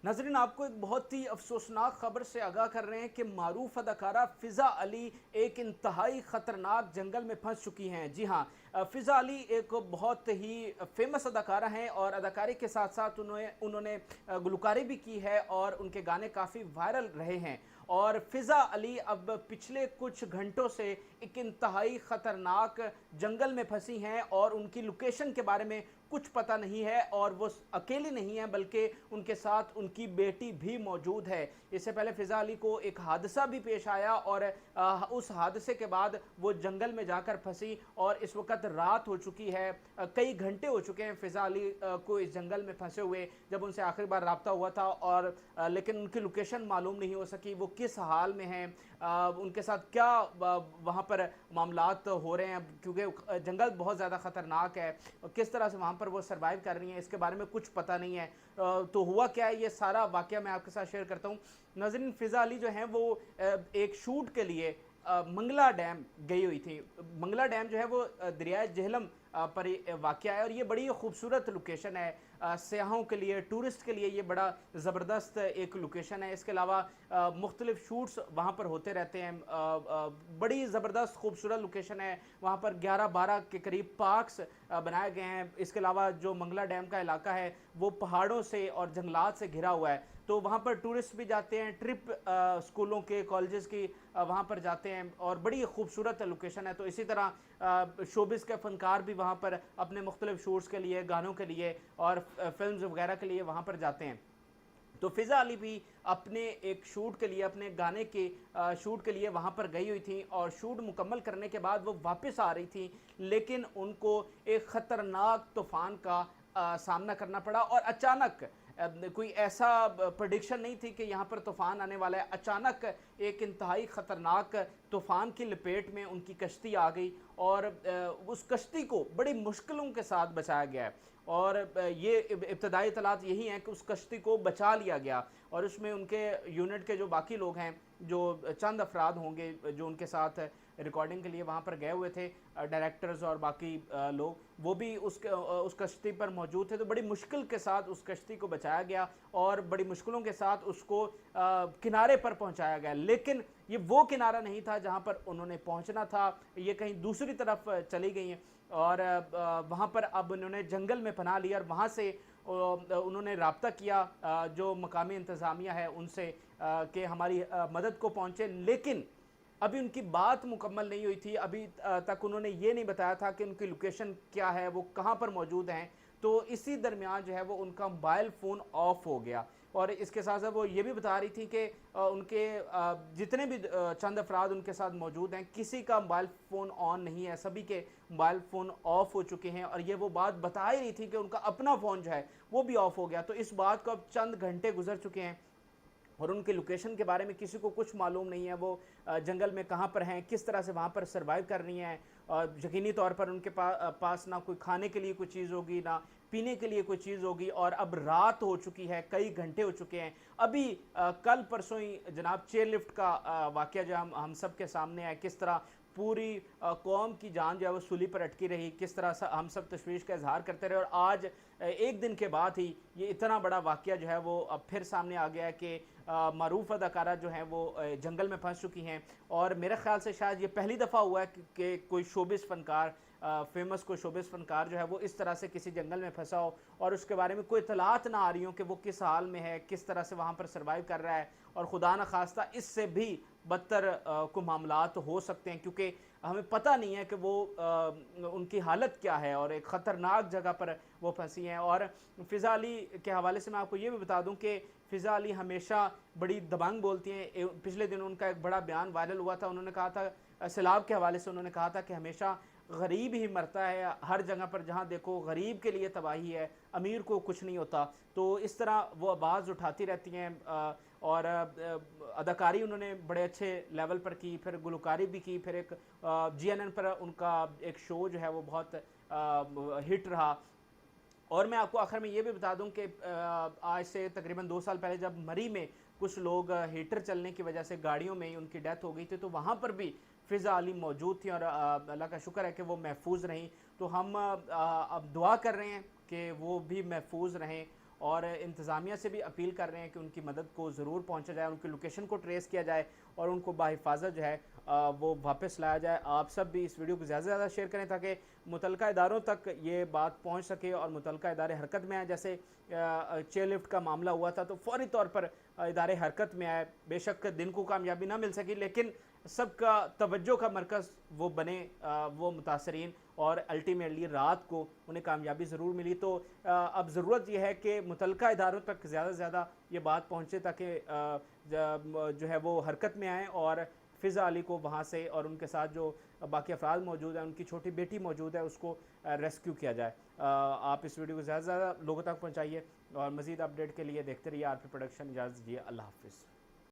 नाज़रीन, आपको एक बहुत ही अफसोसनाक खबर से आगाह कर रहे हैं कि मारूफ अदाकारा फ़िज़ा अली एक इंतहाई ख़तरनाक जंगल में फंस चुकी हैं। जी हाँ, फ़िज़ा अली एक बहुत ही फेमस अदाकारा हैं और अदाकारी के साथ साथ उन्होंने उन्होंने गुलकारी भी की है और उनके गाने काफ़ी वायरल रहे हैं। और फ़िज़ा अली अब पिछले कुछ घंटों से एक इंतहाई ख़तरनाक जंगल में फंसी हैं और उनकी लोकेशन के बारे में कुछ पता नहीं है। और वो अकेली नहीं है, बल्कि उनके साथ उनकी बेटी भी मौजूद है। इससे पहले फ़िज़ा अली को एक हादसा भी पेश आया और उस हादसे के बाद वो जंगल में जाकर फंसी और इस वक्त रात हो चुकी है। कई घंटे हो चुके हैं फ़िज़ा अली को इस जंगल में फंसे हुए, जब उनसे आखिरी बार रब्ता हुआ था। और लेकिन उनकी लोकेशन मालूम नहीं हो सकी, वो किस हाल में हैं, उनके साथ क्या वहाँ पर मामलात हो रहे हैं, क्योंकि जंगल बहुत ज़्यादा ख़तरनाक है। किस तरह से वहाँ पर वो सर्वाइव कर रही हैं, इसके बारे में कुछ पता नहीं है। तो हुआ क्या है, ये सारा वाक़या मैं आपके साथ शेयर करता हूँ। नाज़रीन, फ़िज़ा अली जो हैं वो एक शूट के लिए मंगला डैम गई हुई थी। मंगला डैम जो है वो दरियाए जेहलम पर वाक़या है और ये बड़ी खूबसूरत लोकेशन है। सयाहों के लिए, टूरिस्ट के लिए ये बड़ा ज़बरदस्त एक लोकेशन है। इसके अलावा मुख्तलिफ़ शूट्स वहाँ पर होते रहते हैं। बड़ी ज़बरदस्त खूबसूरत लोकेशन है। वहाँ पर 11-12 के करीब पार्क्स बनाए गए हैं। इसके अलावा जो मंगला डैम का इलाका है वो पहाड़ों से और जंगलात से घिरा हुआ है। तो वहाँ पर टूरिस्ट भी जाते हैं, ट्रिप स्कूलों के, कॉलेजेस की वहाँ पर जाते हैं और बड़ी खूबसूरत लोकेशन है। तो इसी तरह शोबिस के फ़नकार भी वहाँ पर अपने मुख्तलिफ़ शूट्स के लिए, गानों के लिए और फ़िल्म्स वगैरह के लिए वहाँ पर जाते हैं। तो फ़िज़ा अली भी अपने एक शूट के लिए, अपने गाने के शूट के लिए वहाँ पर गई हुई थी और शूट मुकम्मल करने के बाद वो वापस आ रही थी, लेकिन उनको एक ख़तरनाक तूफ़ान का सामना करना पड़ा। और अचानक कोई ऐसा प्रेडिक्शन नहीं थी कि यहाँ पर तूफ़ान आने वाला है। अचानक एक इंतहाई ख़तरनाक तूफ़ान की लपेट में उनकी कश्ती आ गई और उस कश्ती को बड़ी मुश्किलों के साथ बचाया गया है। और ये इब्तदाई इत्तलात यही हैं कि उस कश्ती को बचा लिया गया और उसमें उनके यूनिट के जो बाकी लोग हैं, जो चंद अफराद होंगे जो उनके साथ रिकॉर्डिंग के लिए वहाँ पर गए हुए थे, डायरेक्टर्स और बाकी लोग, वो भी उस कश्ती पर मौजूद थे। तो बड़ी मुश्किल के साथ उस कश्ती को बचाया गया और बड़ी मुश्किलों के साथ उसको किनारे पर पहुँचाया गया। लेकिन ये वो किनारा नहीं था जहाँ पर उन्होंने पहुँचना था, ये कहीं दूसरी तरफ चली गई हैं। और वहाँ पर अब उन्होंने जंगल में पनाह ली और वहाँ से उन्होंने रब्ता किया जो मकामी इंतज़ामिया है उनसे कि हमारी मदद को पहुँचे। लेकिन अभी उनकी बात मुकम्मल नहीं हुई थी, अभी तक उन्होंने ये नहीं बताया था कि उनकी लोकेशन क्या है, वो कहाँ पर मौजूद हैं। तो इसी दरमियान जो है वो उनका मोबाइल फ़ोन ऑफ हो गया और इसके साथ साथ वो ये भी बता रही थी कि उनके जितने भी चंद अफराद उनके साथ मौजूद हैं, किसी का मोबाइल फ़ोन ऑन नहीं है, सभी के मोबाइल फ़ोन ऑफ हो चुके हैं। और ये वो बात बता ही रही थी कि उनका अपना फ़ोन जो है वो भी ऑफ हो गया। तो इस बात को अब चंद घंटे गुजर चुके हैं और उनके लोकेशन के बारे में किसी को कुछ मालूम नहीं है। वो जंगल में कहाँ पर हैं, किस तरह से वहाँ पर सर्वाइव कर रही हैं। और यकीनी तौर पर उनके पास ना कोई खाने के लिए कोई चीज़ होगी, ना पीने के लिए कोई चीज़ होगी। और अब रात हो चुकी है, कई घंटे हो चुके हैं। अभी कल परसों ही जनाब चेयर लिफ्ट का वाक़या जो हम सब के सामने है, किस तरह पूरी कौम की जान जो है वो सूली पर अटकी रही, किस तरह से हम सब तशवीश का इजहार करते रहे। और आज एक दिन के बाद ही ये इतना बड़ा वाक़या जो है वो अब फिर सामने आ गया है कि मरूफ अदाकारा जो हैं वो जंगल में फंस चुकी हैं। और मेरे ख्याल से शायद ये पहली दफ़ा हुआ है कि कोई शोबिस फ़नकार, फेमस कोई शोबिस फ़नकार जो है वो इस तरह से किसी जंगल में फंसा हो और उसके बारे में कोई इत्तलात ना आ रही हो कि वो किस हाल में है, किस तरह से वहाँ पर सर्वाइव कर रहा है। और खुदा न खास्ता इससे भी बदतर को मामलात हो सकते हैं, क्योंकि हमें पता नहीं है कि वो उनकी हालत क्या है और एक ख़तरनाक जगह पर वो फंसी हैं। और फ़िज़ा अली के हवाले से मैं आपको ये भी बता दूं कि फ़िज़ा अली हमेशा बड़ी दबंग बोलती हैं। पिछले दिन उनका एक बड़ा बयान वायरल हुआ था, उन्होंने कहा था सैलाब के हवाले से, उन्होंने कहा था कि हमेशा गरीब ही मरता है, हर जगह पर जहाँ देखो गरीब के लिए तबाही है, अमीर को कुछ नहीं होता। तो इस तरह वो आवाज़ उठाती रहती हैं। और अदाकारी उन्होंने बड़े अच्छे लेवल पर की, फिर गुलकारी भी की, फिर एक जीएनएन पर उनका एक शो जो है वो बहुत हिट रहा। और मैं आपको आखिर में ये भी बता दूं कि आज से तकरीबन 2 साल पहले जब मरी में कुछ लोग हीटर चलने की वजह से गाड़ियों में ही उनकी डेथ हो गई थी, तो वहाँ पर भी फ़िज़ा अली मौजूद थी और अल्लाह का शुक्र है कि वो महफूज रहीं। तो हम अब दुआ कर रहे हैं कि वो भी महफूज रहें اور انتظامیہ سے بھی اپیل کر رہے ہیں کہ ان کی مدد کو ضرور پہنچا جائے، ان کی لوکیشن کو ٹریس کیا جائے اور ان کو بحفاظت جو ہے وہ واپس لایا جائے۔ آپ سب بھی اس ویڈیو کو زیادہ سے زیادہ شیئر کریں تاکہ متعلقہ اداروں تک یہ بات پہنچ سکے اور متعلقہ ادارے حرکت میں آئیں۔ جیسے چیئر لفٹ کا معاملہ ہوا تھا تو فوری طور پر ادارے حرکت میں آئے، بے شک دن کو کامیابی نہ مل سکی لیکن سب کا توجہ کا مرکز وہ بنے وہ متاثرین، اور الٹیمیٹلی رات کو انہیں کامیابی ضرور ملی۔ تو اب ضرورت یہ ہے کہ متعلقہ اداروں تک زیادہ سے زیادہ یہ بات پہنچے تاکہ جو ہے وہ حرکت میں آئیں اور فضا علی کو وہاں سے اور ان کے ساتھ جو باقی افراد موجود ہیں، ان کی چھوٹی بیٹی موجود ہے، اس کو ریسکیو کیا جائے۔ آپ اس ویڈیو کو زیادہ سے زیادہ لوگوں تک پہنچائیے اور مزید اپڈیٹ کے لیے دیکھتے رہیے آر پی پروڈکشن۔ اجازت دیجیے، اللہ حافظ۔